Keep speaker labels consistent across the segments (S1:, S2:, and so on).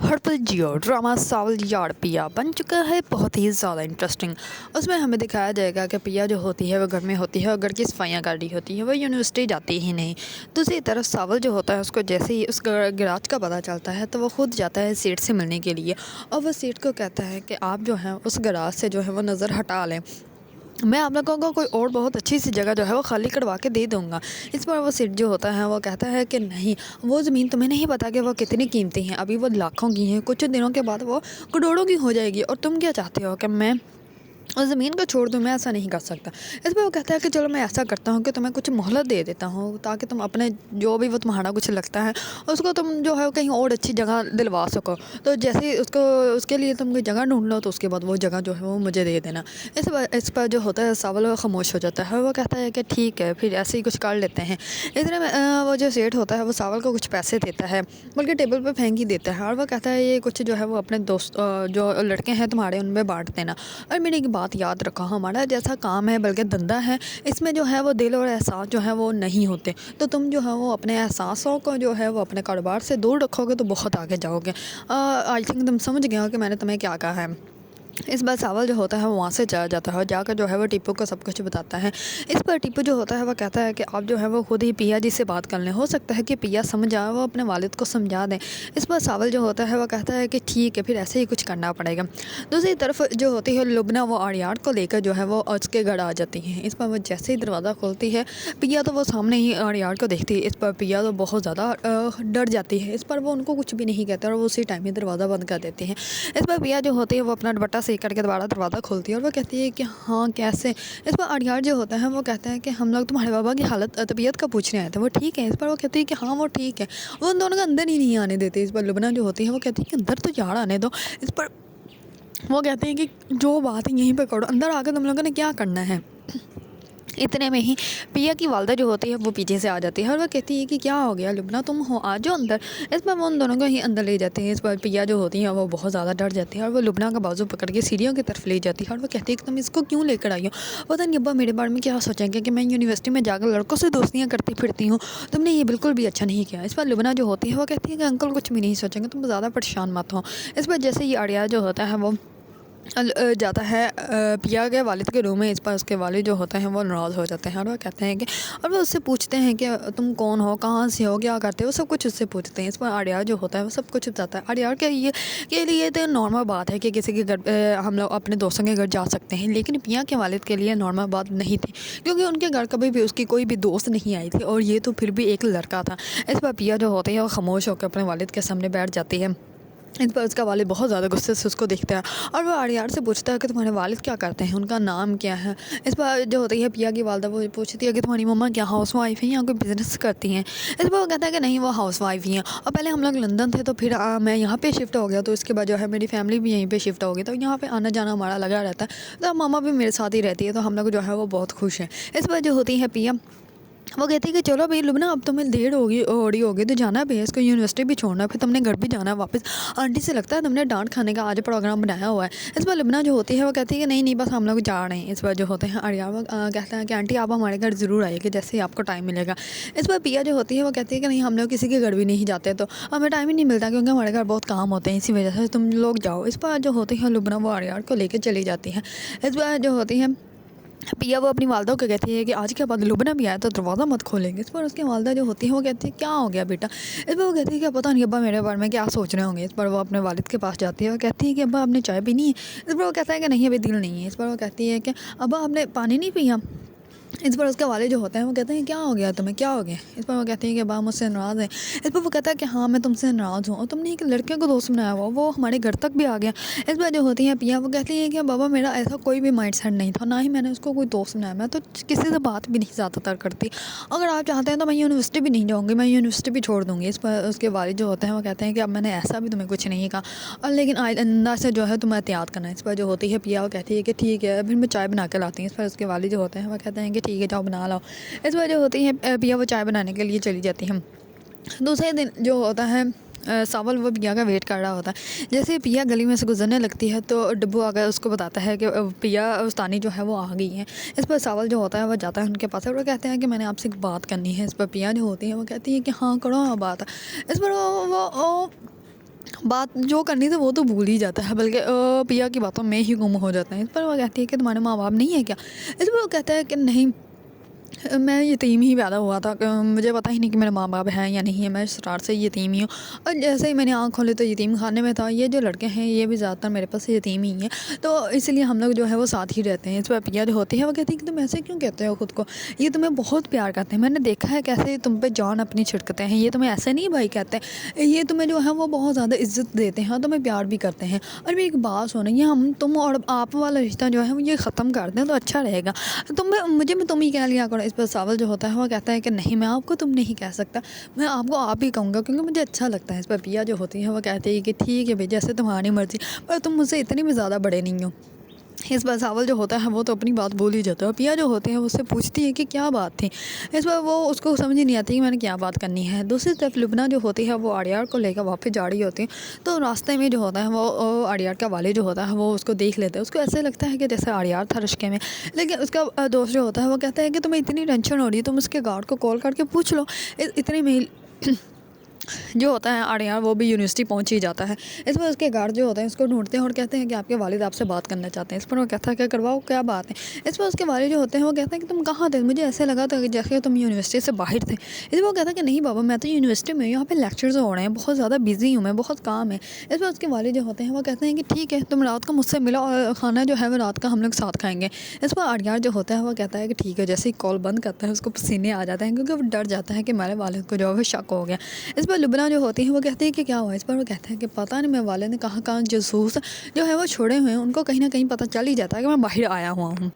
S1: हर पल जियो ड्रामा सावल यार पिया बन चुका है बहुत ही ज़्यादा इंटरेस्टिंग। उसमें हमें दिखाया जाएगा कि पिया जो होती है वो घर में होती है और घर की सफाइयाँ कर रही होती है, वो यूनिवर्सिटी जाती ही नहीं। दूसरी तरफ सावल जो होता है उसको जैसे ही उस गैराज का पता चलता है तो वो खुद जाता है सेठ से मिलने के लिए और वो सेठ को कहता है कि आप जो है उस गैराज से जो है वो नज़र हटा लें, मैं आप लोगों को कोई और बहुत अच्छी सी जगह जो है वो खाली करवा के दे दूँगा। इस पर वो सेठ जो होता है वो कहता है कि नहीं, वो ज़मीन तुम्हें नहीं पता कि वो कितनी कीमती है, अभी वो लाखों की है, कुछ दिनों के बाद वो करोड़ों की हो जाएगी और तुम क्या चाहते हो कि मैं उस ज़मीन को छोड़ दूँ? मैं ऐसा नहीं कर सकता। इस पर वो कहता है कि चलो मैं ऐसा करता हूँ कि तुम्हें कुछ मोहलत दे देता हूँ ताकि तुम अपने जो भी वो तुम्हारा कुछ लगता है उसको तुम जो है कहीं और अच्छी जगह दिलवा सको। तो जैसे ही उसको उसके लिए तुम कोई जगह ढूँढ लो तो उसके बाद वो जगह जो है वो मुझे दे देना। इस पर जो होता है सावल वो खामोश हो जाता है, वो कहता है कि ठीक है फिर ऐसे ही कुछ कर लेते हैं। इतने में वो जो सेठ होता है वो सावल को कुछ पैसे देता है, बल्कि टेबल पर फेंक ही देता है और वो कहता है ये कुछ जो है वो अपने दोस्त जो लड़के हैं तुम्हारे उनमें बांट देना। और मेरी एक बात याद रखो, हमारा जैसा काम है बल्कि धंधा है, इसमें जो है वो दिल और एहसास जो है वो नहीं होते, तो तुम जो है वो अपने एहसासों को जो है वो अपने कारोबार से दूर रखोगे तो बहुत आगे जाओगे। आई थिंक तुम समझ गए हो कि मैंने तुम्हें क्या कहा है। इस बार सावल जो होता है वो वहाँ से चला जाता है और जाकर जो है वो टीपू को सब कुछ बताता है। इस पर टीपू जो होता है वो कहता है कि आप जो है वो खुद ही पिया जी से बात कर लें, हो सकता है कि पिया समझ आए, वो अपने वालिद को समझा दें। इस पर सावल जो होता है वो कहता है कि ठीक है फिर ऐसे ही कुछ करना पड़ेगा। दूसरी तरफ जो होती है लुबना वो आर्यान को लेकर जो है वो उसके घर आ जाती है। इस पर वो जैसे ही दरवाज़ा खोलती है पिया तो वो सामने ही आर्यान को देखती है। इस पर पिया तो बहुत ज़्यादा डर जाती है। इस पर वो उनको कुछ भी नहीं कहते और वो उसी टाइम ही दरवाज़ा बंद कर देती है। इस पर पिया जो होती है वो अपना दुपट्टा सही करके दोबारा दरवाज़ा खोलती है और वो कहती है कि हाँ कैसे। इस पर आर्यान जो होता है वो कहता है कि हम लोग तुम्हारे बाबा की हालत तबीयत का पूछने आए थे, वो ठीक है? इस पर वो कहती है कि हाँ वो ठीक है। वो उन दोनों को अंदर ही नहीं आने देते। इस पर लुबना जो होती है वो कहती है कि अंदर तो यार आने दो। इस पर वो कहते हैं कि जो बात है यहीं पे करो, अंदर आकर तुम लोगों ने क्या करना है। इतने में ही पिया की वालदा जो होती है वो पीछे से आ जाती है और वह कहती है कि क्या हो गया लुबना, तुम हो आ जाओ अंदर। इस पर वो उन दोनों को ही अंदर ले जाते हैं। इस पर पिया जो होती है वो बहुत ज़्यादा डर जाती है और वो लुबना का बाजू पकड़ के सीढ़ियों की तरफ ले जाती है और वो कहती है कि तुम इसको क्यों लेकर आई हो, पता नहीं अब्बा मेरे बारे में क्या सोचेंगे कि मैं यूनिवर्सिटी में जाकर लड़कों से दोस्तियाँ करती फिरती हूँ, तुमने ये बिल्कुल भी अच्छा नहीं किया। इस पर लुबना जो होती है वो कहती है कि अंकल कुछ भी नहीं सोचेंगे, तुम ज़्यादा परेशान मत हो। इस पर जैसे ही आर्या जो होता है वो जाता है पिया के वालिद के रूम में। इस पर उसके वालिद जो होते हैं वो नाराज़ हो जाते हैं और वो कहते हैं कि और वो उससे पूछते हैं कि तुम कौन हो, कहाँ से हो, क्या करते हो, सब कुछ उससे पूछते हैं। इस पर आर्या जो होता है वो सब कुछ बताता है। आर्या के लिए तो नॉर्मल बात है कि किसी के घर हम लोग अपने दोस्तों के घर जा सकते हैं, लेकिन पिया के वालिद के लिए नॉर्मल बात नहीं थी क्योंकि उनके घर कभी भी उसकी कोई भी दोस्त नहीं आई थी और ये तो फिर भी एक लड़का था। इस पर पिया जो होती है वो खामोश होकर अपने वालिद के सामने बैठ जाती है। इस पर उसका वालिद बहुत ज़्यादा गुस्से से उसको देखता है और वो आर्यान से पूछता है कि तुम्हारे वालिद क्या करते हैं, उनका नाम क्या है। इस पर जो होती है पिया की वालदा वो पूछती है कि तुम्हारी मम्मा क्या हाउस वाइफ है या कोई बिज़नेस करती हैं। इस पर वो कहता है कि नहीं वो हाउस वाइफ ही हैं और पहले हम लोग लंदन थे तो फिर मैं यहाँ पे शिफ्ट हो गया, तो इसके बाद जो है मेरी फैमिली भी यहीं पे शिफ्ट हो गई, तो यहाँ पे आना जाना हमारा लगा रहता है, तो मामा भी मेरे साथ ही रहती है, तो हम लोग जो है वो बहुत खुश हैं। इस पर जो होती है पिया वो कहती है कि चलो भाई लुबना अब तुम्हें देर होगी ओडी होगी तो जाना भी है, इसको यूनिवर्सिटी भी छोड़ना है, फिर तुमने घर भी जाना है वापस। आंटी से लगता है तुमने डांट खाने का आज प्रोग्राम बनाया हुआ है। इस पर लुबना जो होती है वो कहती है कि नहीं नहीं बस हम लोग जा रहे हैं। इस पर जो होते हैं आर्या वो कहता है कि आंटी आप हमारे घर ज़रूर आइएगा जैसे ही आपको टाइम मिलेगा। इस पर पिया जो होती है वो कहती है कि नहीं हम लोग किसी के घर भी नहीं जाते, तो हमें टाइम ही नहीं मिलता क्योंकि हमारे घर बहुत काम होते हैं, इसी वजह से तुम लोग जाओ। इस पर जो होती है लुबना वो आर्या को लेकर चली जाती है। इस पर जो होती है पिया वो अपनी वालदा को कहती है कि आज के बाद लुबना भी आया तो दरवाज़ा मत खोलेंगे। इस पर उसकी वालदा जो होती है वो कहती है क्या हो गया बेटा। इस पर वो कहती है कि पता नहीं अब्बा मेरे बारे में क्या सोच रहे होंगे। इस पर वो अपने वालिद के पास जाती है, वो कहती है कि अब्बा आपने चाय पीनी है। इस पर वो कहता है कि नहीं अभी दिल नहीं है। इस पर वो कहती है कि अब्बा आपने पानी नहीं पिया। इस पर उसके वाले जो होते हैं वो कहते हैं क्या हो गया तुम्हें, क्या हो गया। इस पर वो कहती है कि बा मुझसे नाराज़ है। इस पर वो कहता है कि हाँ मैं तुमसे नाराज़ हूँ और तुमने एक लड़के को दोस्त बनाया हुआ, वो हमारे घर तक भी आ गया। इस पर जो होती है पिया वो कहती है कि बाबा मेरा ऐसा कोई भी माइंड सेट नहीं था, ना ही मैंने उसको कोई दोस्त बनाया, मैं तो किसी से बात भी नहीं ज़्यादातर करती। अगर आप चाहते हैं तो मैं यूनिवर्सिटी भी नहीं जाऊँगी, मैं यूनिवर्सिटी भी छोड़ दूँगी। इस पर उसके वालिद जो होते हैं वो कहते हैं कि अब मैंने ऐसा भी तुम्हें कुछ नहीं कहा और लेकिन आइंदा से जो है तुम्हें एहतियात करना है। इस पर जो होती है पिया वो कहती है कि ठीक है फिर मैं चाय बना के लाती हूँ। इस पर उसके वालिद जो होते हैं वो कहते हैं कि ठीक है जाओ बना लाओ। इस वजह होती है पिया वो चाय बनाने के लिए चली जाती है। दूसरे दिन जो होता है सावल वो पिया का वेट कर रहा होता है। जैसे पिया गली में से गुजरने लगती है तो डब्बू आकर उसको बताता है कि पिया उस्तानी जो है वो आ गई है। इस पर सावल जो होता है वो जाता है उनके पास और वो कहते हैं कि मैंने आपसे एक बात करनी है। इस पर पिया जो होती है वो कहती है कि हाँ करो बात। इस पर वो बात जो करनी थी वो तो भूल ही जाता है, बल्कि पिया की बातों में ही गुम हो जाता है। इस पर वो कहती है कि तुम्हारे माँ बाप नहीं है क्या? इस पर वो कहता है कि नहीं, मैं यतीम ही पैदा हुआ था, मुझे पता ही नहीं कि मेरे माँ बाप हैं या नहीं है, मैं स्टार्ट से यतीम ही हूँ। और जैसे ही मैंने आँख खोली तो यतीम खाने में था। ये जो लड़के हैं ये भी ज़्यादातर मेरे पास यतीम ही हैं, तो इसलिए हम लोग जो है वो साथ ही रहते हैं। इस पर पिया जो होती है वो कहती है कि तुम ऐसे क्यों कहते हो खुद को, ये तुम्हें बहुत प्यार करते हैं, मैंने देखा है कैसे तुम पे जान अपनी छिड़कते हैं, ये तुम्हें ऐसे नहीं भाई कहते हैं, ये तुम्हें जो है वो बहुत ज़्यादा इज्जत देते हैं, तुम्हें प्यार भी करते हैं। और भी एक बात सुनो, ये हम तुम और आप वाला रिश्ता जो है वो ये ख़त्म कर दें तो अच्छा रहेगा, तुम मुझे में तुम ही कह लिया करो। इस पर सावल जो होता है वो कहता है कि नहीं, मैं आपको तुम नहीं कह सकता, मैं आपको आप ही कहूँगा क्योंकि मुझे अच्छा लगता है। इस पर पिया जो होती है वो कहती है कि ठीक है भाई, जैसे तुम्हारी मर्ज़ी, पर तुम मुझसे इतनी भी ज़्यादा बड़े नहीं हो। इस पर सावल जो होता है वो तो अपनी बात भूल ही जाता है। पिया जो होती है उससे पूछती है कि क्या बात थी। इस पर वो उसको समझ ही नहीं आती कि मैंने क्या बात करनी है। दूसरी तरफ लुबना जो होती है वो आड़ियार को लेकर वापस जा रही होती है, तो रास्ते में जो होता है वो आड़ियार का वाले जो होता है वो उसको देख लेता है। उसको ऐसे लगता है कि जैसे आड़ियार था रिश्ते में, लेकिन उसका दोस्त जो होता है वो कहता है कि तुम्हें इतनी टेंशन हो रही है, तुम उसके गार्ड को कॉल करके पूछ लो। इतने में जो होता है आड़ियार वो भी यूनिवर्सिटी पहुंच ही जाता है। इस पर उसके गार्ड जो होते हैं उसको ढूंढते हैं और कहते हैं कि आपके वालिद आपसे बात करना चाहते हैं। इस पर वो कहता है क्या करवाओ, क्या बात है। इस पर उसके वालिद जो होते हैं वो कहते हैं कि तुम कहाँ थे, मुझे ऐसे लगा था कि जैसे तुम यूनिवर्सिटी से बाहर थे। इस पर वो कहता है कि नहीं बाबा, मैं तो यूनिवर्सिटी में हूँ, यहाँ पे लेक्चर्स हो रहे हैं, बहुत ज़्यादा बिजी हूँ मैं, बहुत काम है। इस पर उसके वालिद जो होते हैं वो कहते हैं कि ठीक है, तुम रात को मुझसे मिलो और खाना जो है वो रात का हम लोग साथ खाएंगे। इस पर आड़ियार जो होता है वो कहता है कि ठीक है। जैसे ही कॉल बंद करता है उसको पसीने आ जाते हैं क्योंकि वो डर जाता है कि मेरे वालिद को जो है शक हो गया। इस पर लुबना जो होती है वो कहते हैं कि क्या हुआ। इस पर वो कहते हैं कि पता नहीं, मेरे वाले ने कहाँ कहाँ जासूस जो है वो छोड़े हुए हैं, उनको कहीं ना कहीं पता चल ही जाता है कि मैं बाहर आया हुआ हूँ।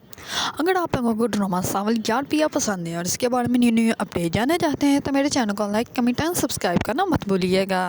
S1: अगर आप लोगों को ड्रामा सावल यार पिया पसंद है और इसके बारे में न्यू न्यू अपडेट जानना चाहते हैं तो मेरे चैनल को लाइक, कमेंट एंड सब्सक्राइब करना मत भूलिएगा।